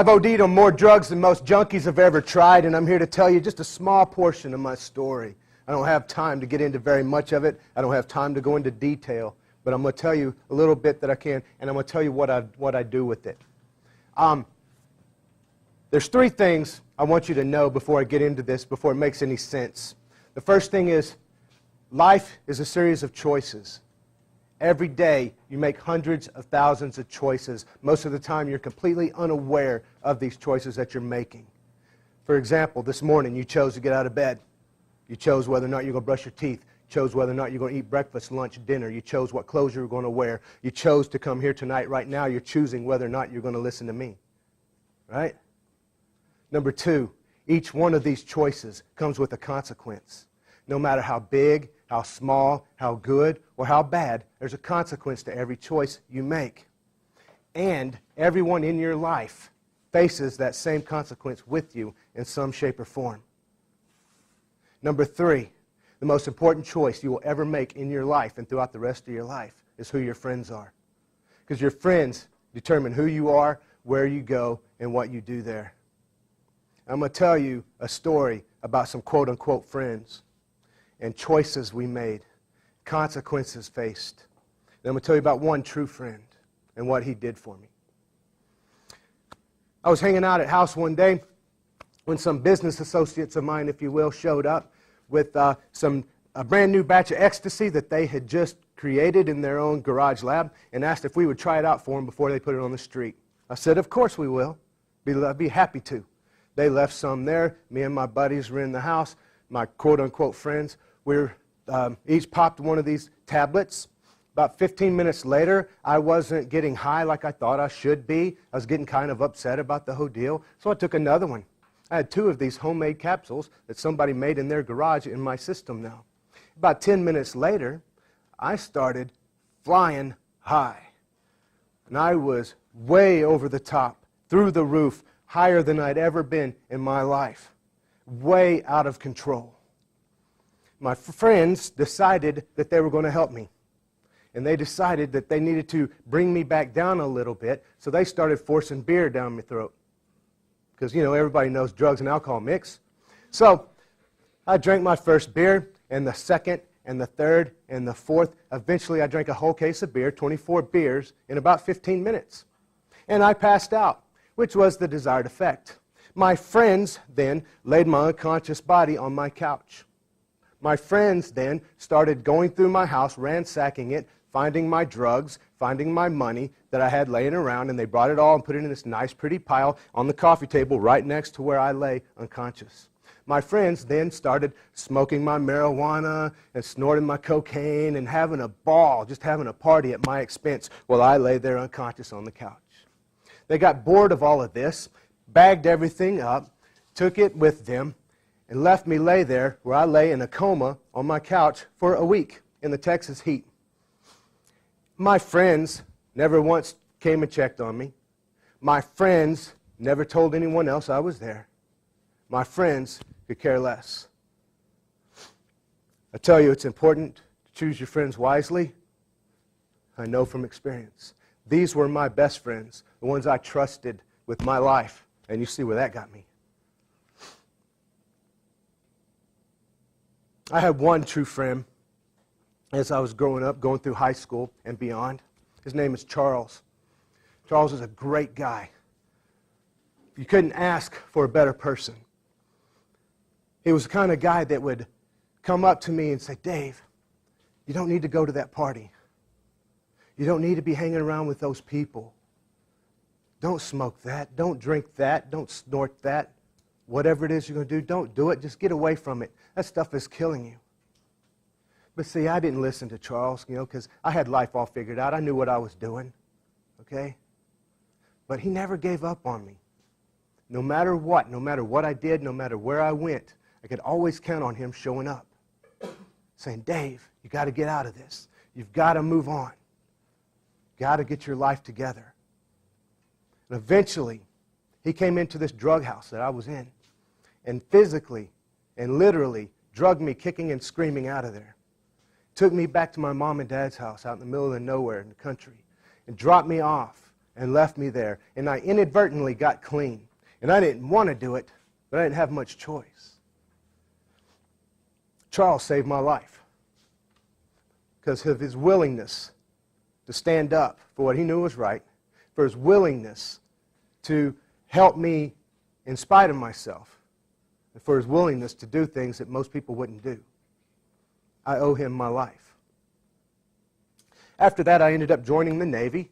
I've OD'd on more drugs than most junkies have ever tried, and I'm here to tell you just a small portion of my story. I don't have time to get into very much of it. I don't have time to go into detail, but I'm going to tell you a little bit that I can, and I'm going to tell you what I do with it. There's three things I want you to know before I get into this, before it makes any sense. The first thing is, life is a series of choices. Every day, you make hundreds of thousands of choices. Most of the time, you're completely unaware of these choices that you're making. For example, this morning, you chose to get out of bed. You chose whether or not you're going to brush your teeth. You chose whether or not you're going to eat breakfast, lunch, dinner. You chose what clothes you were going to wear. You chose to come here tonight. Right now, you're choosing whether or not you're going to listen to me. Right? Number two, each one of these choices comes with a consequence. No matter how big, how small, how good, or how bad, there's a consequence to every choice you make. And everyone in your life faces that same consequence with you in some shape or form. Number three, the most important choice you will ever make in your life and throughout the rest of your life is who your friends are. Because your friends determine who you are, where you go, and what you do there. I'm going to tell you a story about some quote-unquote friends and choices we made, consequences faced. And I'm going to tell you about one true friend and what he did for me. I was hanging out at house one day when some business associates of mine, if you will, showed up with a brand new batch of ecstasy that they had just created in their own garage lab and asked if we would try it out for them before they put it on the street. I said, of course we will. I'd be happy to. They left some there. Me and my buddies were in the house, my quote-unquote friends. We each popped one of these tablets. About 15 minutes later, I wasn't getting high like I thought I should be. I was getting kind of upset about the whole deal, so I took another one. I had 2 of these homemade capsules that somebody made in their garage in my system now. About 10 minutes later, I started flying high. And I was way over the top, through the roof, higher than I'd ever been in my life. Way out of control. My friends decided that they were going to help me. And they decided that they needed to bring me back down a little bit, so they started forcing beer down my throat. Because, you know, everybody knows drugs and alcohol mix. So I drank my first beer, and the second, and the third, and the fourth. Eventually, I drank a whole case of beer, 24 beers, in about 15 minutes. And I passed out, which was the desired effect. My friends then laid my unconscious body on my couch. My friends then started going through my house, ransacking it, finding my drugs, finding my money that I had laying around, and they brought it all and put it in this nice, pretty pile on the coffee table right next to where I lay unconscious. My friends then started smoking my marijuana and snorting my cocaine and having a ball, just having a party at my expense while I lay there unconscious on the couch. They got bored of all of this, bagged everything up, took it with them, and left me lay there where I lay in a coma on my couch for a week in the Texas heat. My friends never once came and checked on me. My friends never told anyone else I was there. My friends could care less. I tell you, it's important to choose your friends wisely. I know from experience. These were my best friends, the ones I trusted with my life, and you see where that got me. I had one true friend as I was growing up, going through high school and beyond. His name is Charles. Charles is a great guy. You couldn't ask for a better person. He was the kind of guy that would come up to me and say, Dave, you don't need to go to that party. You don't need to be hanging around with those people. Don't smoke that. Don't drink that. Don't snort that. Whatever it is you're going to do, don't do it. Just get away from it. That stuff is killing you. But see, I didn't listen to Charles, because I had life all figured out. I knew what I was doing, okay? But he never gave up on me. No matter what I did, no matter where I went, I could always count on him showing up, saying, Dave, you got to get out of this. You've got to move on. Got to get your life together. And eventually, he came into this drug house that I was in and physically and literally drugged me kicking and screaming out of there. Took me back to my mom and dad's house out in the middle of nowhere in the country and dropped me off and left me there. And I inadvertently got clean. And I didn't want to do it, but I didn't have much choice. Charles saved my life because of his willingness to stand up for what he knew was right, for his willingness to help me in spite of myself, and for his willingness to do things that most people wouldn't do. I owe him my life. After that, I ended up joining the Navy.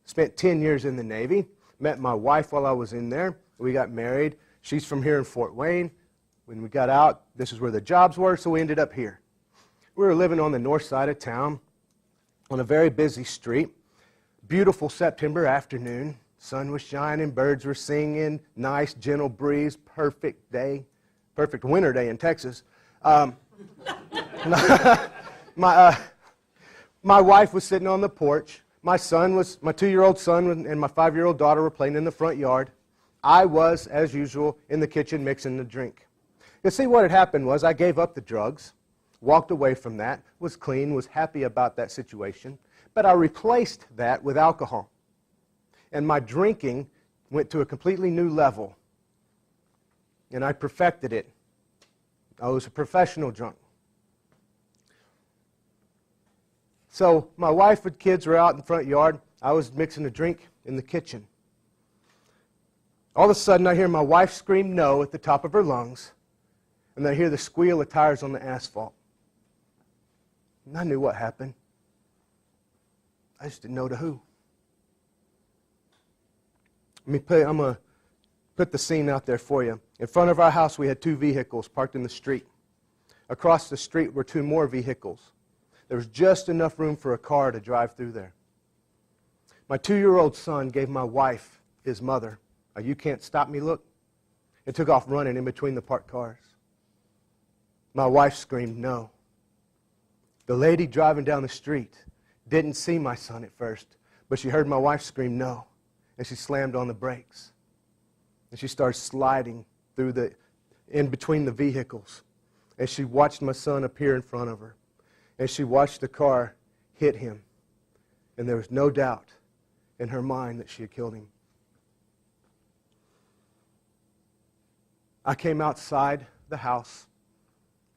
Spent 10 years in the Navy. Met my wife while I was in there. We got married. She's from here in Fort Wayne. When we got out, this is where the jobs were, so we ended up here. We were living on the north side of town on a very busy street. Beautiful September afternoon. Sun was shining, birds were singing, nice, gentle breeze, perfect day. Perfect winter day in Texas. My wife was sitting on the porch. My 2-year-old son and my 5-year-old daughter were playing in the front yard. I was, as usual, in the kitchen mixing the drink. You see, what had happened was I gave up the drugs, walked away from that, was clean, was happy about that situation, but I replaced that with alcohol. And my drinking went to a completely new level, and I perfected it. I was a professional drunk. So my wife and kids were out in the front yard. I was mixing a drink in the kitchen. All of a sudden, I hear my wife scream no at the top of her lungs, and I hear the squeal of tires on the asphalt. And I knew what happened. I just didn't know to who. I'm going to put the scene out there for you. In front of our house, we had 2 vehicles parked in the street. Across the street were 2 more vehicles. There was just enough room for a car to drive through there. My 2-year-old son gave my wife his mother a "you can't stop me" look, and took off running in between the parked cars. My wife screamed no. The lady driving down the street didn't see my son at first, but she heard my wife scream no, and she slammed on the brakes. And she started sliding in between the vehicles. And she watched my son appear in front of her. And she watched the car hit him. And there was no doubt in her mind that she had killed him. I came outside the house,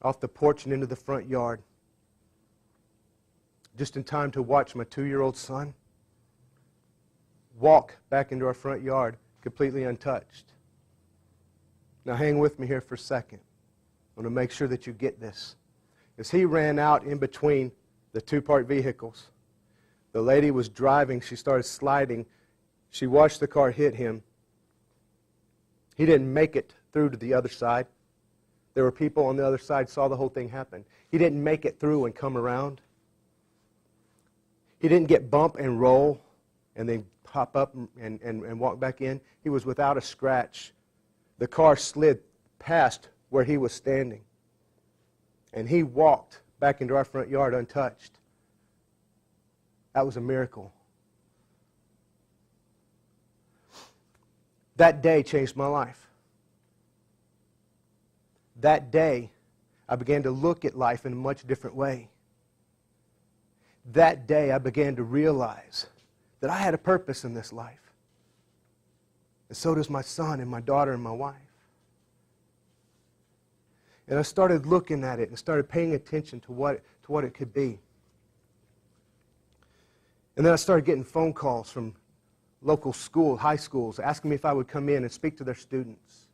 off the porch and into the front yard, just in time to watch my 2-year-old son walk back into our front yard completely untouched. Now hang with me here for a second. I want to make sure that you get this. As he ran out in between the 2 parked vehicles, the lady was driving. She started sliding. She watched the car hit him. He didn't make it through to the other side. There were people on the other side saw the whole thing happen. He didn't make it through and come around. He didn't get bump and roll and then pop up and walk back in. He was without a scratch. The car slid past where he was standing. And he walked back into our front yard untouched. That was a miracle. That day changed my life. That day, I began to look at life in a much different way. That day, I began to realize that I had a purpose in this life. And so does my son and my daughter and my wife. And I started looking at it and started paying attention to what it could be. And then I started getting phone calls from local high schools, asking me if I would come in and speak to their students.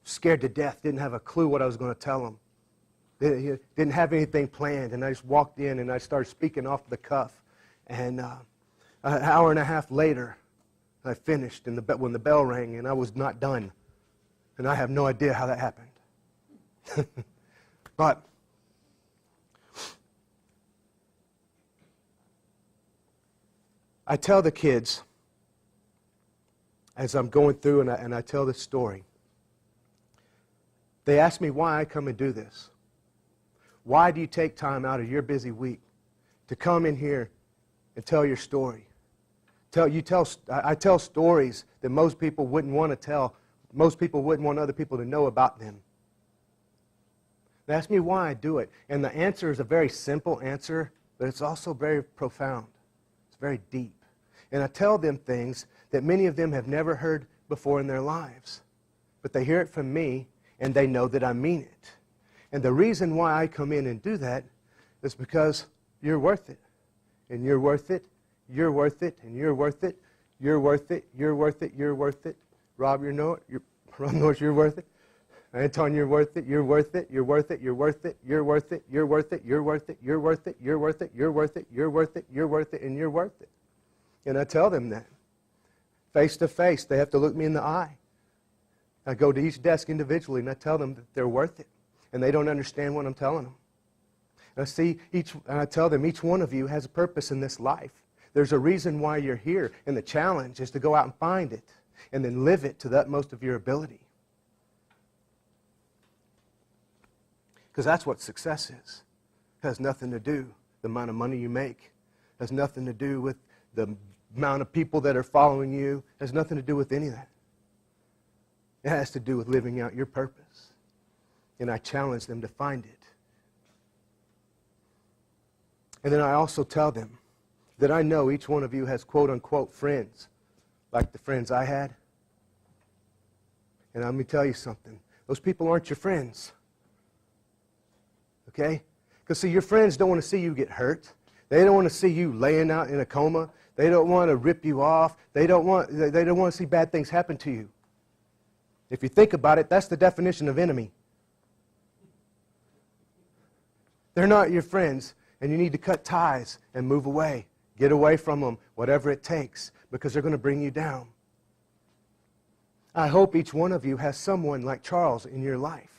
Scared to death, didn't have a clue what I was going to tell them. Didn't have anything planned, and I just walked in and I started speaking off the cuff. And an hour and a half later, I finished when the bell rang, and I was not done. And I have no idea how that happened. But I tell the kids, as I'm going through and I tell this story, they ask me why I come and do this. Why do you take time out of your busy week to come in here and tell your story? I tell stories that most people wouldn't want to tell. Most people wouldn't want other people to know about them. They ask me why I do it. And the answer is a very simple answer, but it's also very profound. It's very deep. And I tell them things that many of them have never heard before in their lives. But they hear it from me, and they know that I mean it. And the reason why I come in and do that is because you're worth it. And you're worth it. You're worth it. And you're worth it. You're worth it. You're worth it. You're worth it. Rob, Rob knows you're worth it. Anton, you're worth it. You're worth it. You're worth it. You're worth it. You're worth it. You're worth it. You're worth it. You're worth it. You're worth it. You're worth it. You're worth it. You're worth it. And you're worth it. And I tell them that. Face to face. They have to look me in the eye. I go to each desk individually and I tell them that they're worth it. And they don't understand what I'm telling them. And I tell them each one of you has a purpose in this life. There's a reason why you're here. And the challenge is to go out and find it. And then live it to the utmost of your ability. Because that's what success is. It has nothing to do with the amount of money you make. It has nothing to do with the amount of people that are following you. It has nothing to do with any of that. It has to do with living out your purpose. And I challenge them to find it. And then I also tell them that I know each one of you has quote-unquote friends, like the friends I had. And let me tell you something. Those people aren't your friends. Okay? Because, see, your friends don't want to see you get hurt. They don't want to see you laying out in a coma. They don't want to rip you off. They don't want to see bad things happen to you. If you think about it, that's the definition of enemy. They're not your friends, and you need to cut ties and move away. Get away from them, whatever it takes, because they're going to bring you down. I hope each one of you has someone like Charles in your life.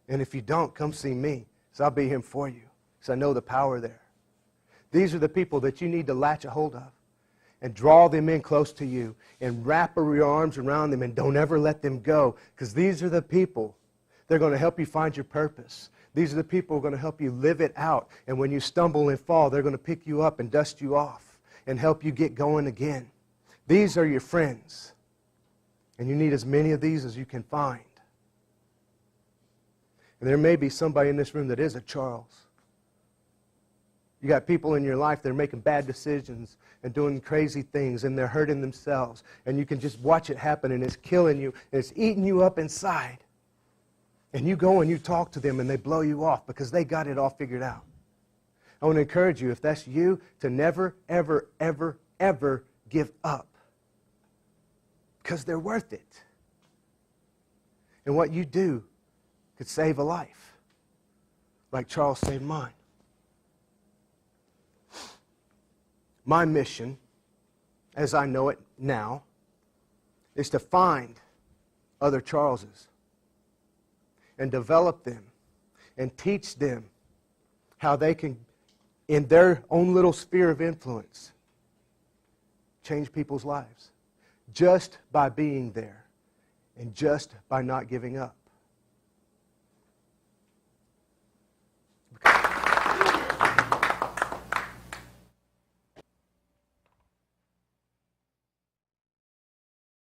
And if you don't, come see me, because I'll be him for you, because I know the power there. These are the people that you need to latch a hold of and draw them in close to you and wrap your arms around them and don't ever let them go, because these are the people that are going to help you find your purpose. These are the people who are going to help you live it out. And when you stumble and fall, they're going to pick you up and dust you off and help you get going again. These are your friends. And you need as many of these as you can find. And there may be somebody in this room that is a Charles. You got people in your life that are making bad decisions and doing crazy things, and they're hurting themselves. And you can just watch it happen, and it's killing you, and it's eating you up inside. And you go and you talk to them, and they blow you off because they got it all figured out. I want to encourage you, if that's you, to never, ever, ever, ever give up. Because they're worth it. And what you do could save a life, like Charles saved mine. My mission, as I know it now, is to find other Charleses and develop them and teach them how they can, in their own little sphere of influence, change people's lives just by being there and just by not giving up.